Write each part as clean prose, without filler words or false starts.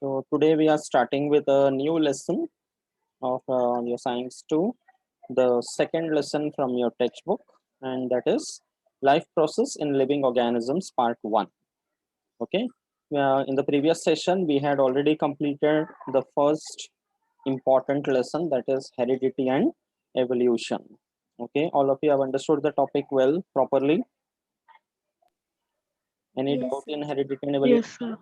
So today we are starting with a new lesson of your Science 2, the second lesson from your textbook, and that is Life Process in Living Organisms Part 1. Okay, in the previous session we had already completed the first important lesson, that is heredity and evolution. Okay, all of you have understood the topic well, properly. Any Yes, doubt sir. in heredity and evolution? Yes, sir.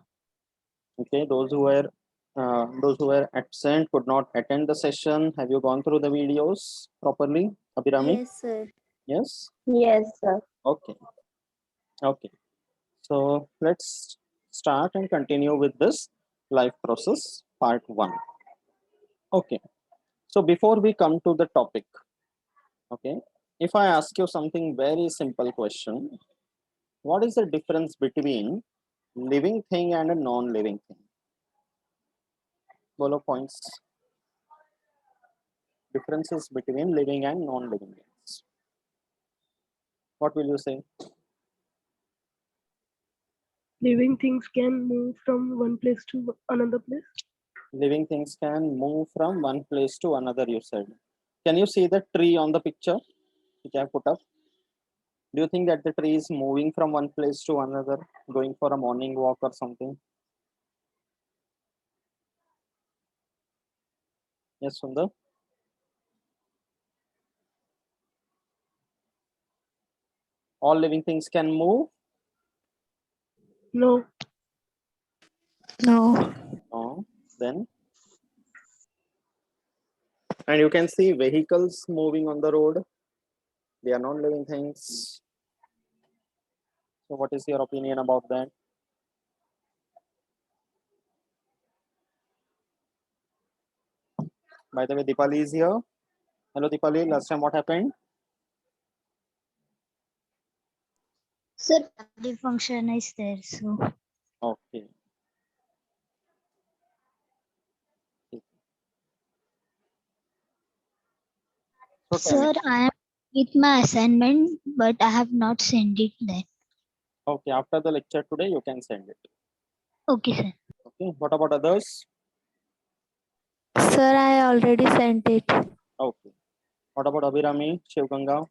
Okay, those who were absent could not attend the session. Have you gone through the videos properly, Abhirami? Yes, sir. Yes. Yes, sir. Okay. Okay. So let's start and continue with this life process part 1. Okay. So before we come to the topic, okay, if I ask you something very simple question, what is the difference between living thing and a non-living thing? Bolo points. Differences between living and non-living things. What will you say? Living things can move from one place to another place. Living things can move from one place to another, you said. Can you see the tree on the picture which I put up? Do you think that the tree is moving from one place to another, going for a morning walk or something? Yes, Sundar? All living things can move? No, No. No. Then? And you can see vehicles moving on the road. They are not living things. So what is your opinion about that? By the way, Dipali is here. Hello, Dipali. Last time what happened? Sir, The function is there, so. Okay. So tell me. Sir, I am with my assignment, but I have not sent it then. Okay, after the lecture today, you can send it. Okay, sir. Okay, what about others? Sir, I already sent it. Okay. What about Abhirami, Shivganga?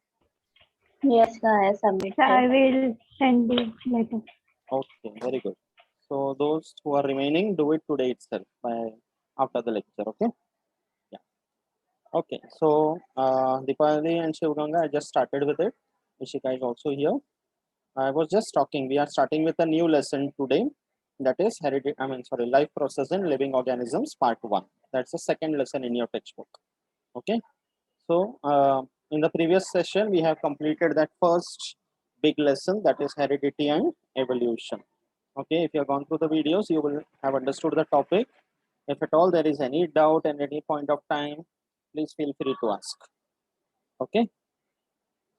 yes, sir, I submitted. I will send it later. Okay, very good. So those who are remaining, do it today itself by after the lecture. Okay. Yeah. Okay. So Dipali and Shivganga, I just started with it. Ishika is also here. I was just talking. We are starting with a new lesson today. That is life process in living organisms, part 1. That's the second lesson in your textbook. Okay. So in the previous session, we have completed that first big lesson, that is heredity and evolution. Okay, if you have gone through the videos, you will have understood the topic. If at all there is any doubt at any point of time, please feel free to ask. Okay.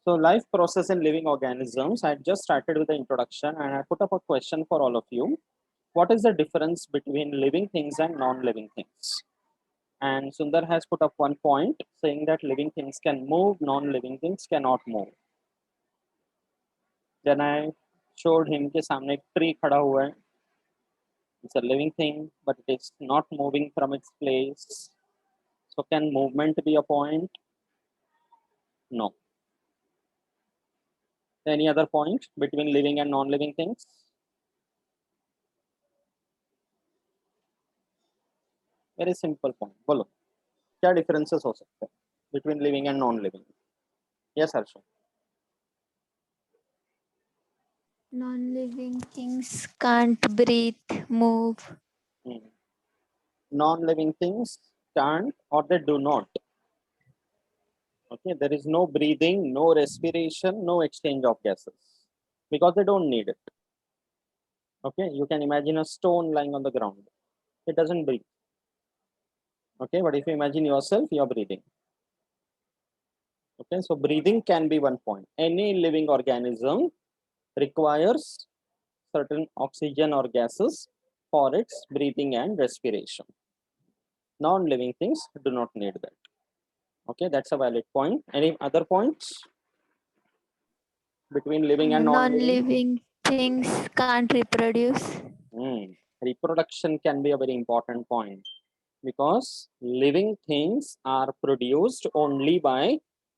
So life process in living organisms, I just started with the introduction and I put up a question for all of you. What is the difference between living things and non-living things? And Sundar has put up one point saying that living things can move, non-living things cannot move. Then I showed him कि सामने एक tree खड़ा हुआ है. It's a living thing, but it is not moving from its place. So can movement be a point? No. Any other point between living and non-living things? Very simple point. बोलो क्या differences हो सकते हैं between living and non-living? Yes, Harsha. Non-living things can't breathe, move. Non-living things can't or they do not. Okay, there is no breathing, no respiration, no exchange of gases because they don't need it. Okay, you can imagine a stone lying on the ground. It doesn't breathe. Okay, but if you imagine yourself, you're breathing. Okay, so breathing can be one point. Any living organism requires certain oxygen or gases for its breathing and respiration. Non-living things do not need that. Okay, that's a valid point. Any other points between living and non-living? Non-living things can't reproduce. reproduction can be a very important point because living things are produced only by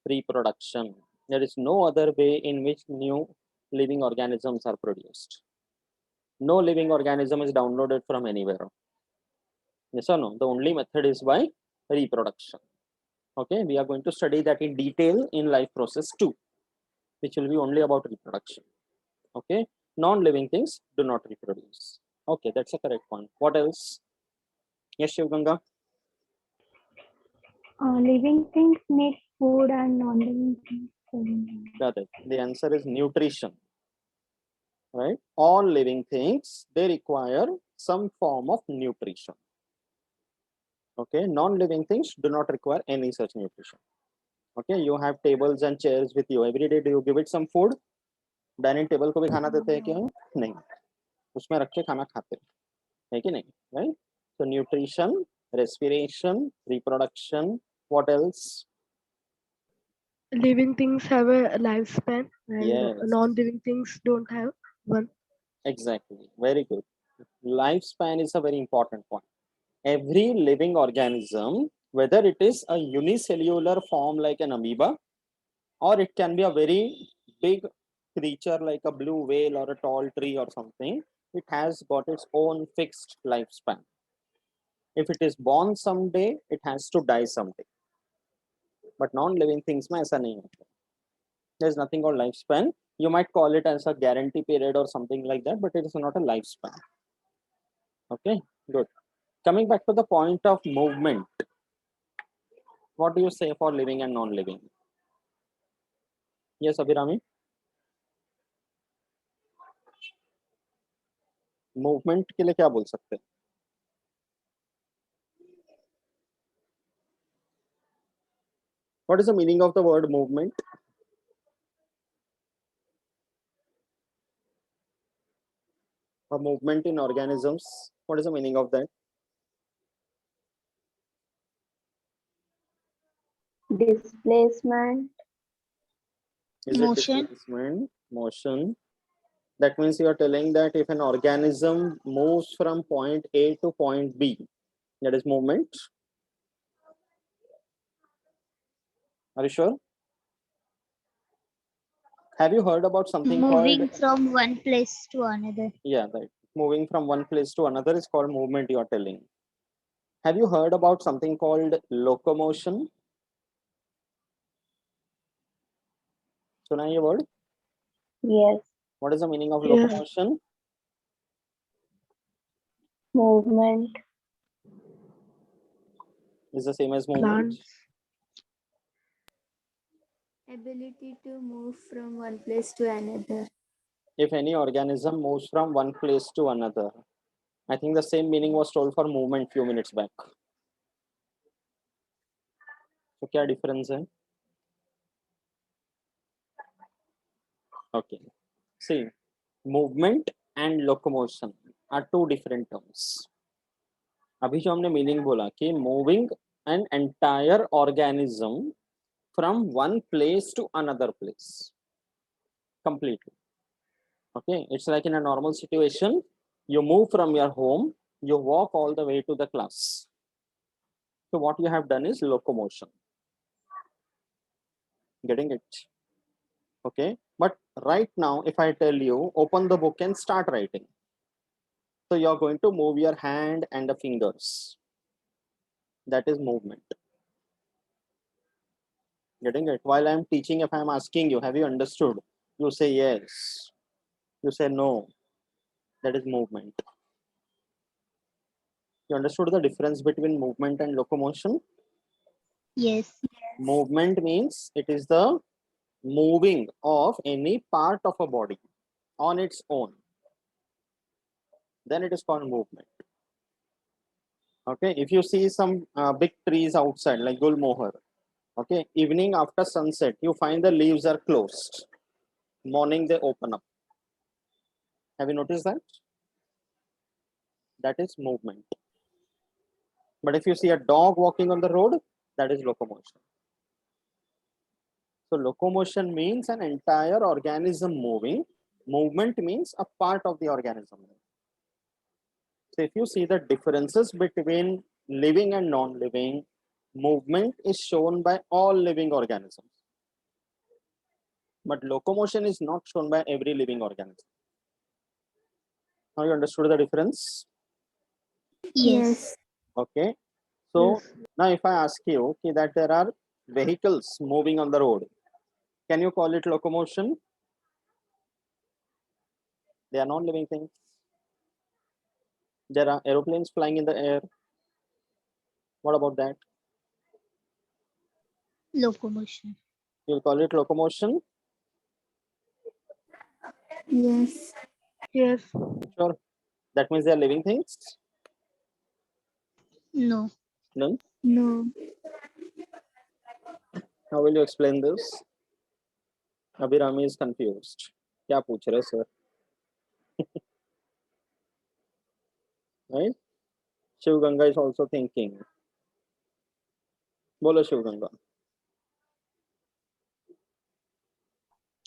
reproduction. There is no other way in which new living organisms are produced. No living organism is downloaded from anywhere. Yes or no? The only method is by reproduction. Okay, we are going to study that in detail in life process 2, which will be only about reproduction. Okay, non-living things do not reproduce. Okay, that's a correct point. What else? Yes, Shiv Ganga. Living things need food and non-living things. Got it. The answer is nutrition. Right? All living things, they require some form of nutrition. Okay, non-living things do not require any such nutrition. Okay, you have tables and chairs with you. Every day do you give it some food? Dining table को भी खाना देते हैं क्या? नहीं, उसमें रख के खाना खाते हैं कि नहीं? Right? So nutrition, respiration, reproduction. What else? Living things have a lifespan, and Yes. non-living things don't have one. Exactly. Very good. Lifespan is a very important point. Every living organism, whether it is a unicellular form like an amoeba, or it can be a very big creature like a blue whale or a tall tree or something, it has got its own fixed lifespan. If it is born someday, it has to die someday. But non-living things में ऐसा नहीं होता. There's nothing called lifespan. You might call it as a guarantee period or something like that, but it is not a lifespan. Okay, good. Coming back to the point of movement, what do you say for living and non-living? Yes, Abhirami? Movement के लिए क्या बोल सकते हैं? What is the meaning of the word movement? A movement in organisms. What is the meaning of that? Displacement. Is Motion. it displacement? Motion. That means you are telling that if an organism moves from point A to point B, that is movement. Are you sure? Have you heard about something Moving called? from one place to another. Yeah, right. Moving from one place to another is called movement, you are telling. Have you heard about something called locomotion? सुना है ये word? Yes. What is the meaning of Yes. locomotion? Movement. Is the same as movement. Plants. Ability to move from one place to another. If any organism moves from one place to another, I think the same meaning was told for movement few minutes back. So क्या difference है? Okay. See, movement and locomotion are two different terms. अभी जो हमने meaning बोला कि moving an entire organism from one place to another place completely. Okay, it's like in a normal situation, you move from your home, you walk all the way to the class. So what you have done is locomotion. Getting it? Okay, but right now, if I tell you, open the book and start writing. So you're going to move your hand and the fingers. That is movement. Getting it? While I'm teaching, if I'm asking you, have you understood? You say yes. You say no. That is movement. You understood the difference between movement and locomotion? Yes. Movement means it is the moving of any part of a body on its own. Then it is called movement. Okay, if you see some big trees outside like Gulmohar, okay, evening after sunset, you find the leaves are closed. Morning they open up. Have you noticed that? That is movement. But if you see a dog walking on the road, that is locomotion. So locomotion means an entire organism moving. Movement means a part of the organism. So if you see the differences between living and non-living, movement is shown by all living organisms. But locomotion is not shown by every living organism. Now you understood the difference? Yes. Okay. So Yes. now if I ask you okay, that there are vehicles moving on the road, can you call it locomotion? They are non-living things. There are aeroplanes flying in the air. What about that? Locomotion. You'll call it locomotion? Yes. Yes. Sure. That means they are living things? No. No? No. How will you explain this? Abhirami is confused. क्या पूछ रहे sir? Right? Shiv Ganga is also thinking. Bolo Shiv Ganga.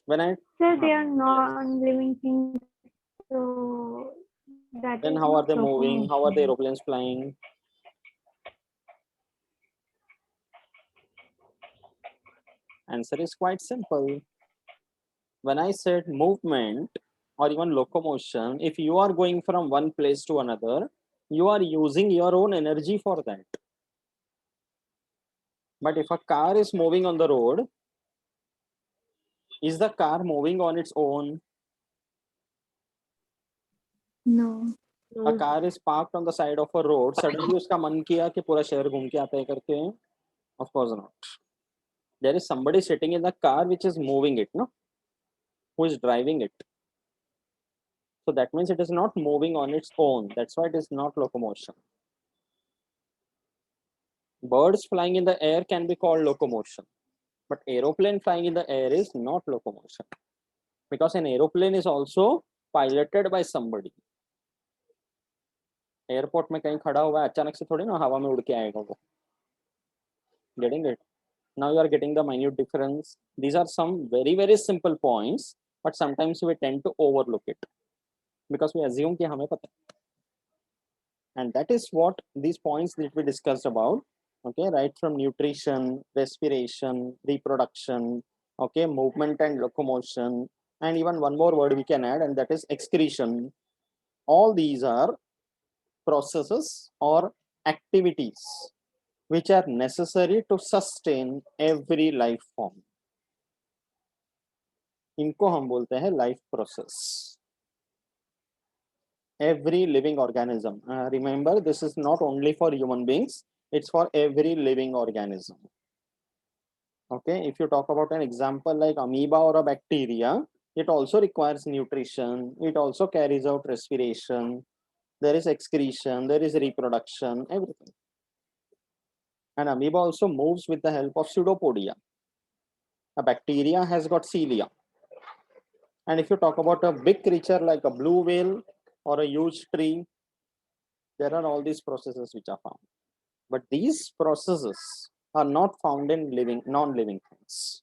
When I Sir, they are non-living things. So that then is how are not they moving? How are the locomotion. aeroplanes flying? Answer is quite simple. When I said movement or even locomotion, if you are going from one place to another, you are using your own energy for that. But if a car is moving on the road, is the car moving on its own? No. A No. car is parked on the side of a road. Suddenly उसका मन किया कि पूरा शहर घूम के आता है करके? Of course not. There is somebody sitting in the car which is moving it, no? Who is driving it? So that means it is not moving on its own. That's why it is not locomotion. Birds flying in the air can be called locomotion, but aeroplane flying in the air is not locomotion, because an aeroplane is also piloted by somebody. Airport में कहीं खड़ा हुआ है, अचानक से थोड़ी ना हवा में उड़ के आएगा वो. Getting it? Now you are getting the minute difference. These are some very simple points, but sometimes we tend to overlook it because we assume कि हमें पता है. And that is what these points that we discussed about. Okay, right from nutrition, respiration, reproduction, okay, movement and locomotion, and even one more word we can add, and that is excretion. All these are processes or activities which are necessary to sustain every life form. इनको हम बोलते हैं life process. Every living organism. Remember, this is not only for human beings, it's for every living organism. Okay, if you talk about an example like amoeba or a bacteria, it also requires nutrition, it also carries out respiration, there is excretion, there is reproduction, everything. And amoeba also moves with the help of pseudopodia. A bacteria has got cilia. And if you talk about a big creature like a blue whale or a huge tree, there are all these processes which are found. But these processes are not found in living, non-living things.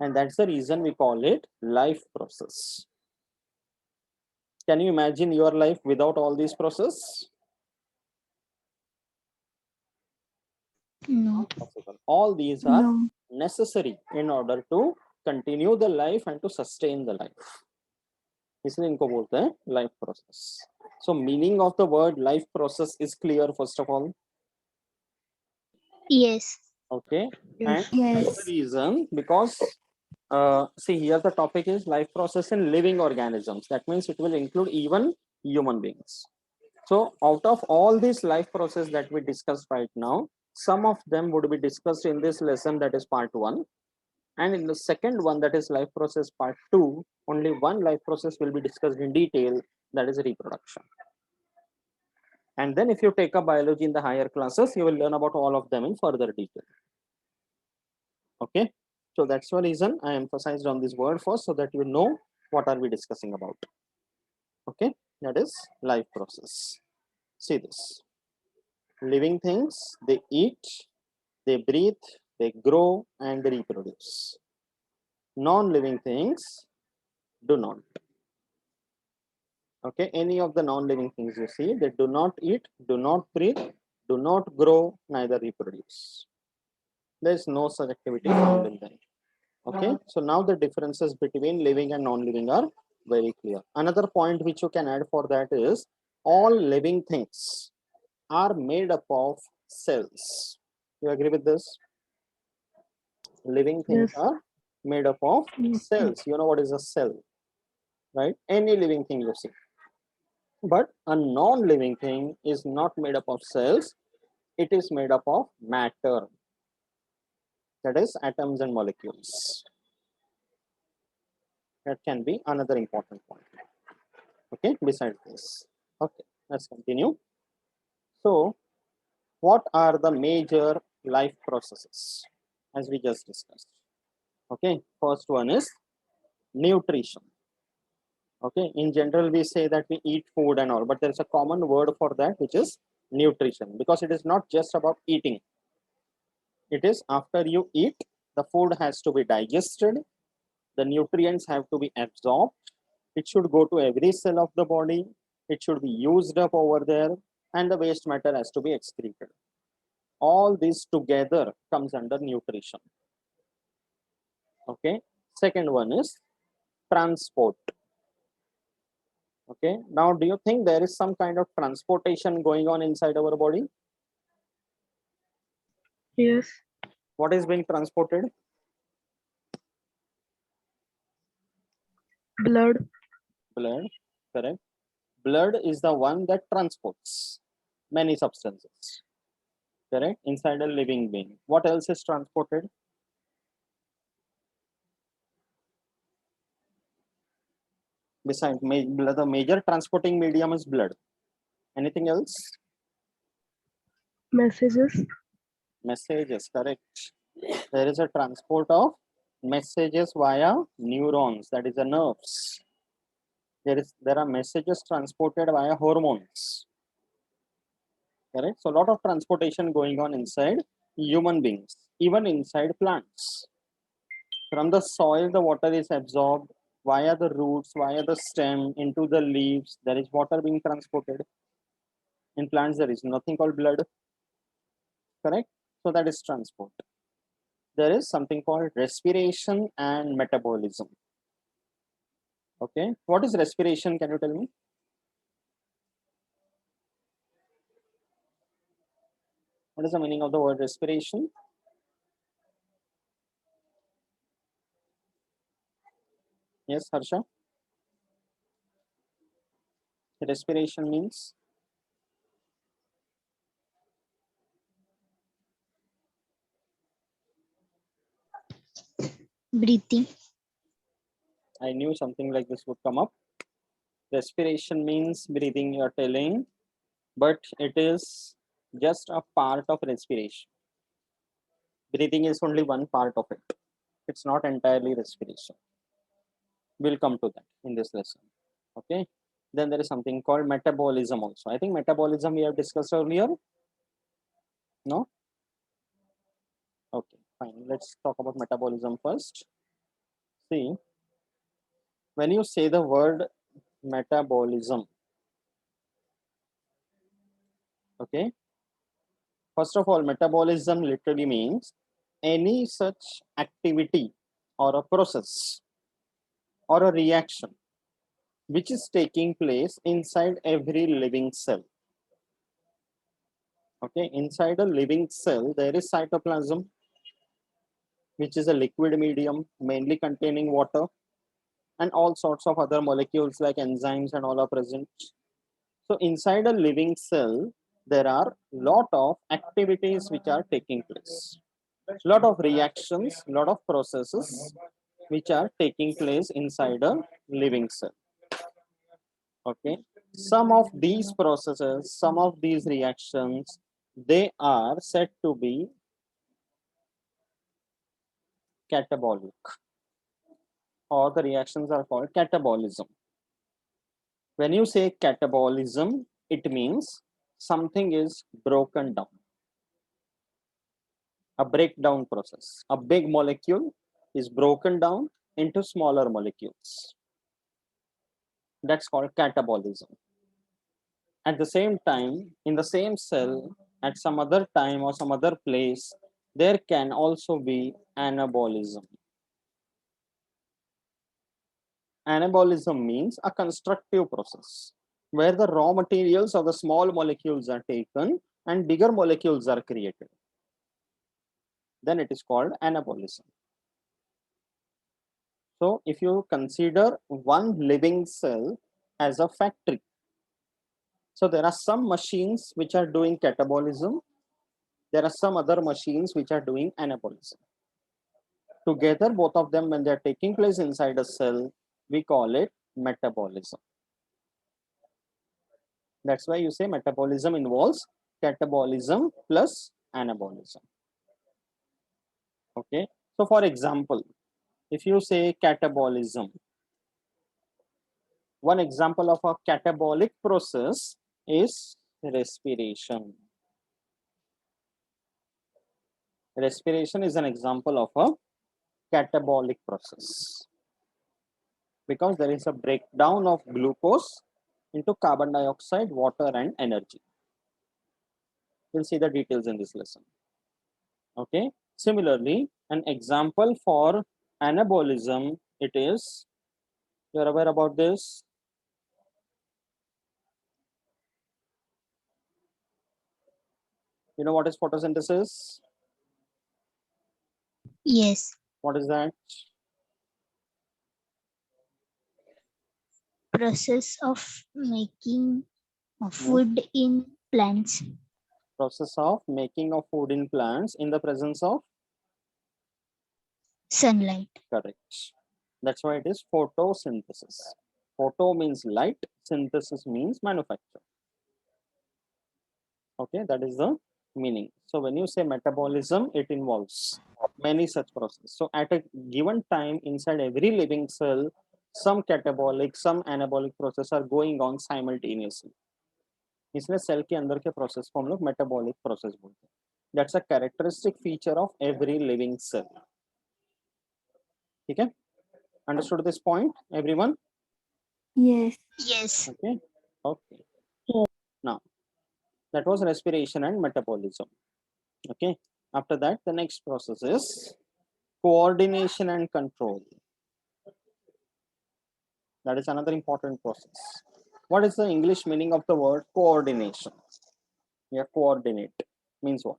And that's the reason we call it life process. Can you imagine your life without all these processes? No. Not possible. All these are No. necessary in order to continue the life and to sustain the life. इसलिए इनको बोलते हैं life process. So meaning of the word life process is clear first of all. Yes. Okay. Yes. And Yes. that's the reason because see here the topic is life process in living organisms. That means it will include even human beings. So out of all these life process that we discussed right now, some of them would be discussed in this lesson, that is part 1. And in the second one, that is life process part 2, only one life process will be discussed in detail, that is reproduction. And then if you take up biology in the higher classes, you will learn about all of them in further detail. Okay, so that's the reason I emphasized on this word first, so that you know what are we discussing about. Okay, that is life process. See this. Living things, they eat, they breathe, they grow, and they reproduce. Non-living things do not. Okay, any of the non-living things you see, they do not eat, do not breathe, do not grow, neither reproduce. There is no such activity found in them. Okay, so now the differences between living and non-living are very clear. Another point which you can add for that is all living things are made up of cells. You agree with this? Living things Yes. are made up of Mm, cells. You know what is a cell, right? Any living thing you see. But a non-living thing is not made up of cells. It is made up of matter. That is atoms and molecules. That can be another important point. Okay, besides this. Okay, let's continue. So, what are the major life processes as we just discussed? Okay, first one is nutrition. Okay, in general, we say that we eat food and all, but there's a common word for that, which is nutrition, because it is not just about eating. It is after you eat, the food has to be digested, the nutrients have to be absorbed, it should go to every cell of the body, it should be used up over there, and the waste matter has to be excreted. All this together comes under nutrition. Okay, second one is transport. Okay, now do you think there is some kind of transportation going on inside our body? yes. What is being transported? Blood. Blood, correct. Blood is the one that transports many substances, correct, inside a living being. What else is transported? Besides, the major transporting medium is blood. Anything else? Messages. Messages, correct. There is a transport of messages via neurons, that is the nerves. There are messages transported via hormones. Correct. So a lot of transportation going on inside human beings, even inside plants. From the soil, the water is absorbed via the roots, via the stem, into the leaves. There is water being transported. In plants, there is nothing called blood. Correct. So that is transport. There is something called respiration and metabolism. Okay. What is respiration? Can you tell me? What is the meaning of the word respiration? Yes, Harsha? Respiration means? Breathing. I knew something like this would come up. Respiration means breathing, you are telling, but it is just a part of respiration. Breathing is only one part of it. It's not entirely respiration. We'll come to that in this lesson. Okay. Then there is something called metabolism also. I think metabolism we have discussed earlier. No? Okay, fine. Let's talk about metabolism first. See, when you say the word metabolism, okay, first of all, metabolism literally means any such activity or a process or a reaction which is taking place inside every living cell. Okay, inside a living cell, there is cytoplasm, which is a liquid medium mainly containing water, and all sorts of other molecules like enzymes and all are present. So inside a living cell, there are lot of activities which are taking place. Lot of reactions, lot of processes which are taking place inside a living cell. Okay, some of these processes, some of these reactions, they are said to be catabolic, or the reactions are called catabolism. When you say catabolism, it means something is broken down, a breakdown process. A big molecule is broken down into smaller molecules. That's called catabolism. At the same time, in the same cell, at some other time or some other place, there can also be anabolism. Anabolism means a constructive process where the raw materials of the small molecules are taken and bigger molecules are created. Then it is called anabolism. So if you consider one living cell as a factory, so there are some machines which are doing catabolism, there are some other machines which are doing anabolism. Together, both of them, when they are taking place inside a cell, we call it metabolism. That's why you say metabolism involves catabolism plus anabolism. Okay. So for example, if you say catabolism, one example of a catabolic process is respiration. Respiration is an example of a catabolic process because there is a breakdown of glucose into carbon dioxide, water, and energy. We'll see the details in this lesson. Okay. Similarly, an example for anabolism, it is, you're aware about this? You know what is photosynthesis? Yes. What is that? Process of making food in plants. Process of making of food in plants in the presence of Sunlight. correct. That's why it is photosynthesis. Photo means light, synthesis means manufacture. Okay, that is the meaning. So when you say metabolism, it involves many such processes. So at a given time inside every living cell, some catabolic, some anabolic process are going on simultaneously. इसलिए cell के अंदर के process को हम लोग metabolic process बोलते हैं. That's a characteristic feature of every living cell. ठीक है? Understood this point, everyone? Yes. Yes. Okay. Okay. Now, that was respiration and metabolism. Okay. After that, the next process is coordination and control. That is another important process. What is the English meaning of the word coordination? Yeah, coordinate means what?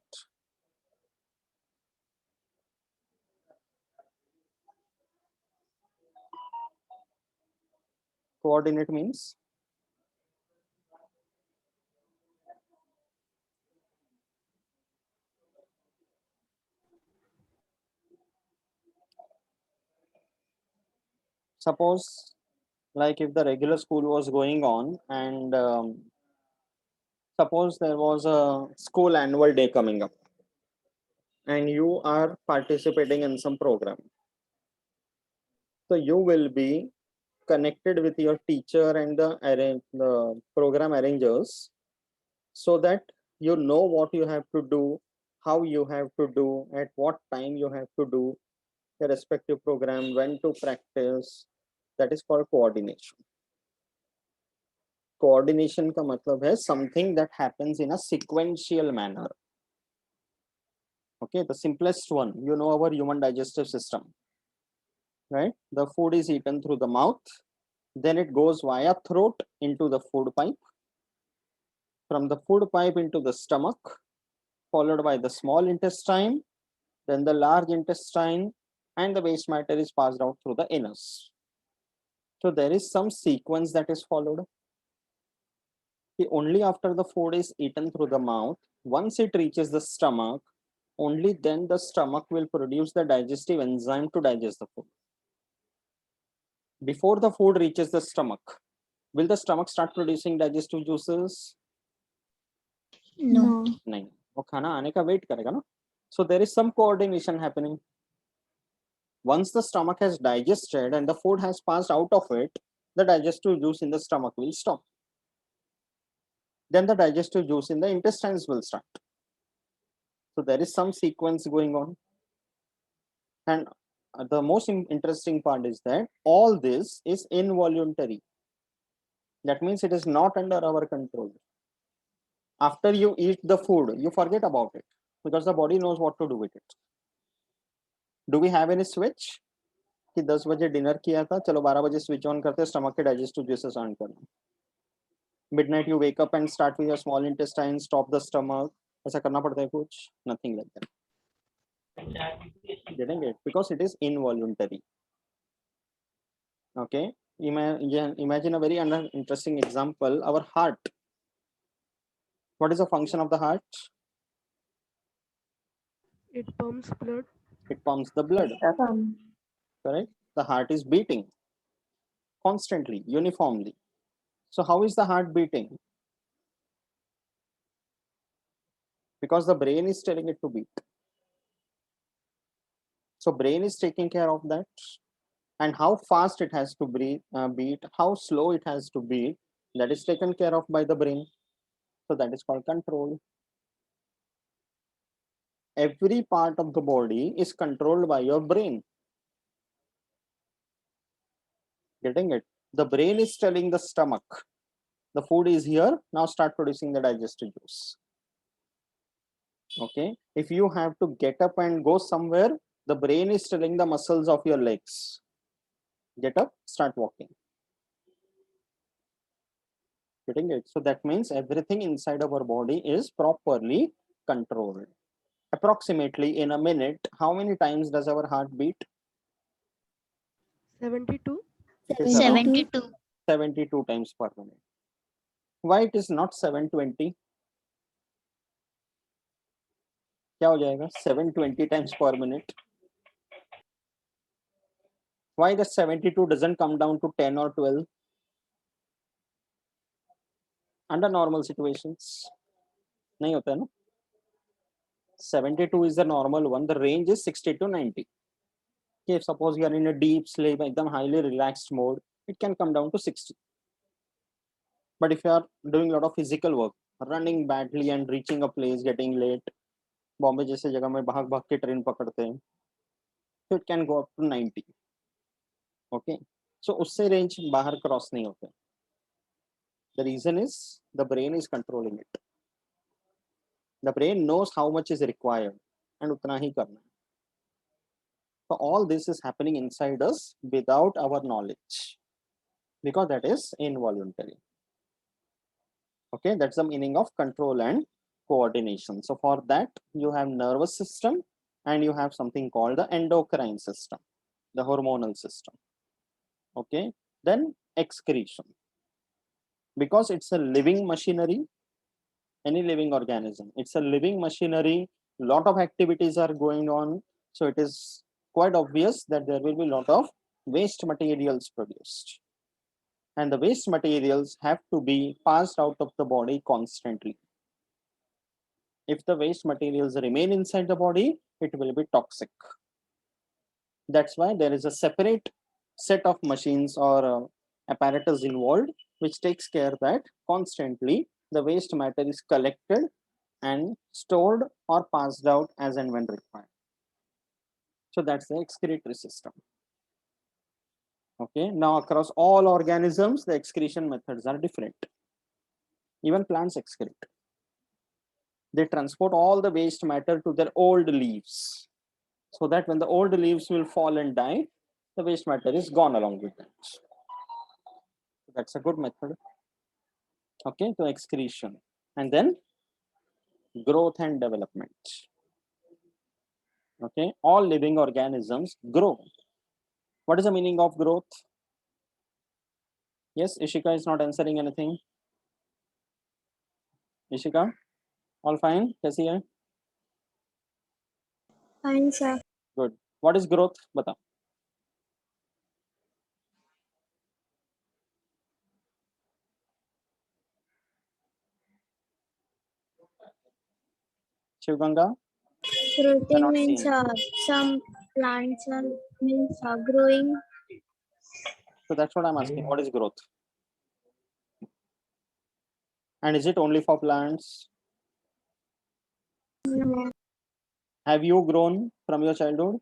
Coordinate means suppose like if the regular school was going on and suppose there was a school annual day coming up and you are participating in some program. So you will be connected with your teacher and the program arrangers so that you know what you have to do, how you have to do, at what time you have to do the respective program, when to practice. That is called coordination. Coordination का मतलब है something that happens in a sequential manner. Okay, the simplest one, you know our human digestive system, right? The food is eaten through the mouth, then it goes via throat into the food pipe, from the food pipe into the stomach, followed by the small intestine, then the large intestine, and the waste matter is passed out through the anus. So there is some sequence that is followed. Only after the food is eaten through the mouth, once it reaches the stomach, only then the stomach will produce the digestive enzyme to digest the food. Before the food reaches the stomach, will the stomach start producing digestive juices? No. नहीं, वो खाना आने का wait करेगा ना. So there is some coordination happening. Once the stomach has digested and the food has passed out of it, the digestive juice in the stomach will stop. Then the digestive juice in the intestines will start. So there is some sequence going on. And the most interesting part is that all this is involuntary. That means it is not under our control. After you eat the food, you forget about it because the body knows what to do with it. Do we have any switch कि 10 बजे dinner किया था, चलो 12 बजे switch on करते, stomach के digestive जुसेस on करना. Midnight you wake up and start with your small intestine, stop the stomach. ऐसा करना पड़ता है कुछ? Nothing like that. Getting it? Because it is involuntary. Okay. Imagine a very interesting example. Our heart. What is the function of the heart? It pumps blood. It pumps the blood. Correct? The heart is beating constantly, uniformly. So how is the heart beating? Because the brain is telling it to beat. So brain is taking care of that. And how fast it has to beat, how slow it has to beat, that is taken care of by the brain. So that is called control. Every part of the body is controlled by your brain. Getting it? The brain is telling the stomach, the food is here, now start producing the digestive juice. Okay. If you have to get up and go somewhere, the brain is telling the muscles of your legs, get up, start walking. Getting it? So that means everything inside our body is properly controlled. Approximately in a minute, how many times does our heart beat? 72. It is around 72. 72 times per minute. Why it is not 720? क्या हो जाएगा? 720 times per minute. Why the 72 doesn't come down to 10 or 12? Under normal situations. नहीं होता है ना? 72 is the normal one. The range is 60 to 90. If suppose you are in a deep sleep, एकदम highly relaxed mode, it can come down to 60. But if you are doing a lot of physical work, running badly and reaching a place, getting late, Bombay जैसे जगह में भाग भाग के train पकड़ते हैं, so it can go up to 90. Okay, so उससे range बाहर क्रॉस नहीं होते. The reason is the brain is controlling it. The brain knows how much is required and उतना ही करना है. So all this is happening inside us without our knowledge, because that is involuntary. Okay, that's the meaning of control and coordination. So for that, you have nervous system and you have something called the endocrine system, the hormonal system. Okay, then excretion. Because it's a living machinery, any living organism, it's a living machinery, lot of activities are going on. So it is quite obvious that there will be a lot of waste materials produced. And the waste materials have to be passed out of the body constantly. If the waste materials remain inside the body, it will be toxic. That's why there is a separate set of machines or apparatus involved, which takes care that constantly the waste matter is collected and stored or passed out as and when required. So that's the excretory system. Okay, now across all organisms, the excretion methods are different. Even plants excrete. They transport all the waste matter to their old leaves, so that when the old leaves will fall and die, the waste matter is gone along with that. That's a good method. Okay, so excretion. And then growth and development. Okay, all living organisms grow. What is the meaning of growth? Yes, Ishika is not answering anything. Ishika, all fine? कैसी है? Fine, sir. Good. What is growth? बता. Shivganga? Growing Cannot means see. some plants are growing. So that's what I'm asking. What is growth? And is it only for plants? Have you grown from your childhood?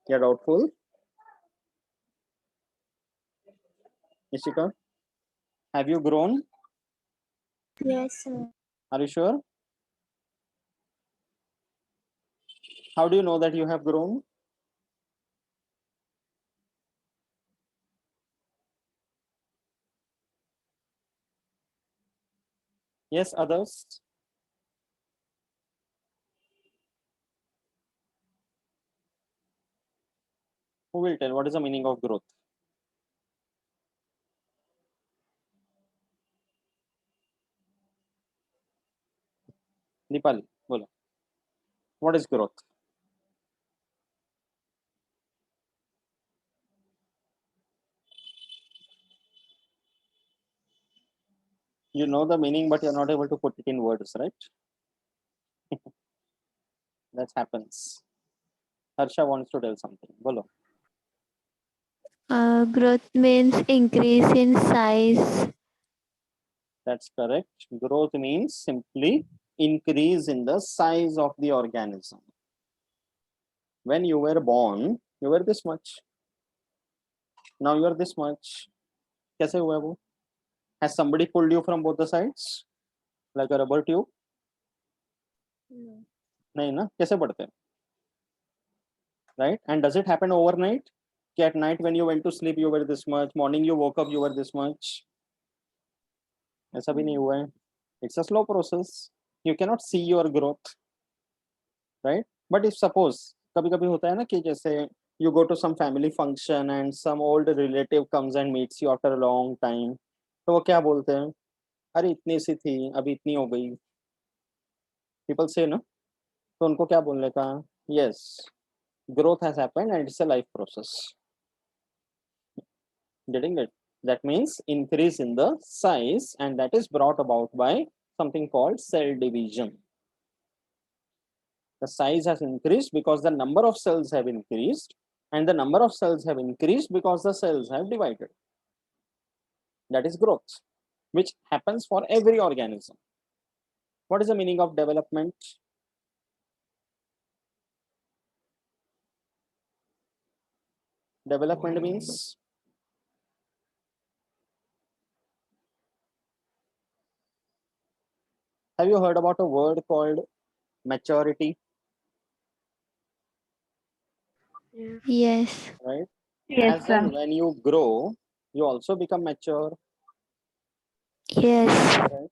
You're doubtful. Ishika, have you grown? Yes, sir. Are you sure? How do you know that you have grown? Yes, others? Who will tell what is the meaning of growth? Dipali, bolo. What is growth? You know the meaning, but you're not able to put it in words, right? That happens. Harsha wants to tell something. Bolo. Growth means increase in size. That's correct. Growth means simply increase in the size of the organism. When you were born, you were this much. Now you are this much. कैसे हुआ वो? Has somebody pulled you from both the sides? Like a rubber tube? No. नहीं ना? कैसे बढ़ते हैं? Right? And does it happen overnight? कि at night when you went to sleep you were this much, morning you woke up you were this much? ऐसा भी नहीं हुआ है. It's a slow process. You cannot see your growth, right? But if suppose कभी कभी होता है ना कि जैसे you go to some family function and some old relative comes and meets you after a long time, तो वो क्या बोलते हैं? अरे इतनी सी थी अभी इतनी हो गई. People say ना, तो उनको क्या बोलने का? Yes, growth has happened and it's a life process. Getting it? That means increase in the size, and that is brought about by something called cell division. The size has increased because the number of cells have increased, and the number of cells have increased because the cells have divided. That is growth, which happens for every organism. What is the meaning of development? Development means have you heard about a word called maturity? Yes. Yes. Right? Yes, As and sir. when you grow, you also become mature. Yes. Right?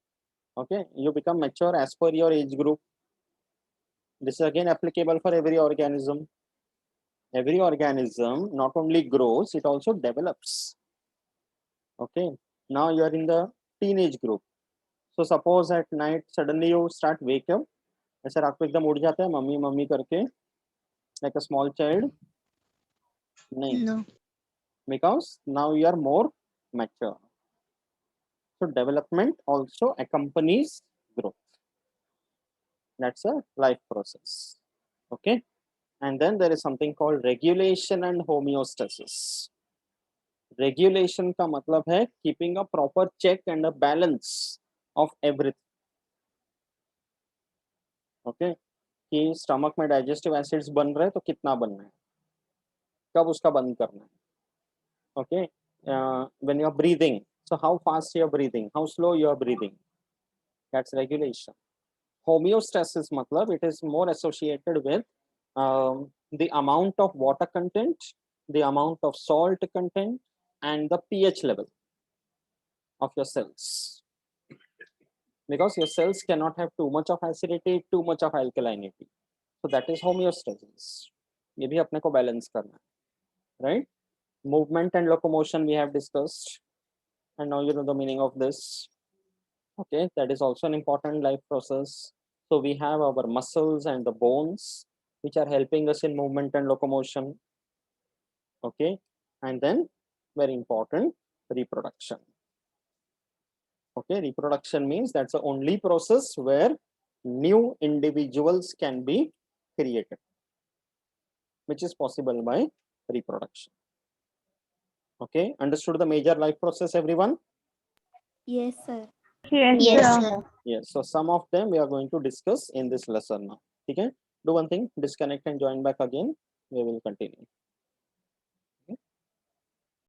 Okay, you become mature as per your age group. This is again applicable for every organism. Every organism not only grows, it also develops. Okay, now you are in the teenage group. So suppose at night suddenly you start wake up, ऐसे रात को एकदम उठ जाता है mummy mummy करके, like a small child. नहीं, No. because now you are more mature. So development also accompanies growth. That's a life process. Okay, and then there is something called regulation and homeostasis. Regulation का मतलब है keeping a proper check and a balance of everything. Okay, कि stomach में digestive acids बन रहे हैं तो कितना बनना है, कब उसका बंद करना है. Okay, when you are breathing, so how fast you are breathing, how slow you are breathing, that's regulation. Homeostasis matlab it is more associated with the amount of water content, the amount of salt content, and the pH level of your cells. Because your cells cannot have too much of acidity, too much of alkalinity. So that is homeostasis. ये भी अपने को balance करना है, right? Movement and locomotion we have discussed, and now you know the meaning of this. Okay, that is also an important life process. So we have our muscles and the bones, which are helping us in movement and locomotion. Okay, and then very important, reproduction. Okay, reproduction means that's the only process where new individuals can be created, which is possible by reproduction. Okay, understood the major life process, everyone? Yes, sir. Yes, Yes, sir. sir. Yes, so some of them we are going to discuss in this lesson now. Okay, do one thing, disconnect and join back again. We will continue.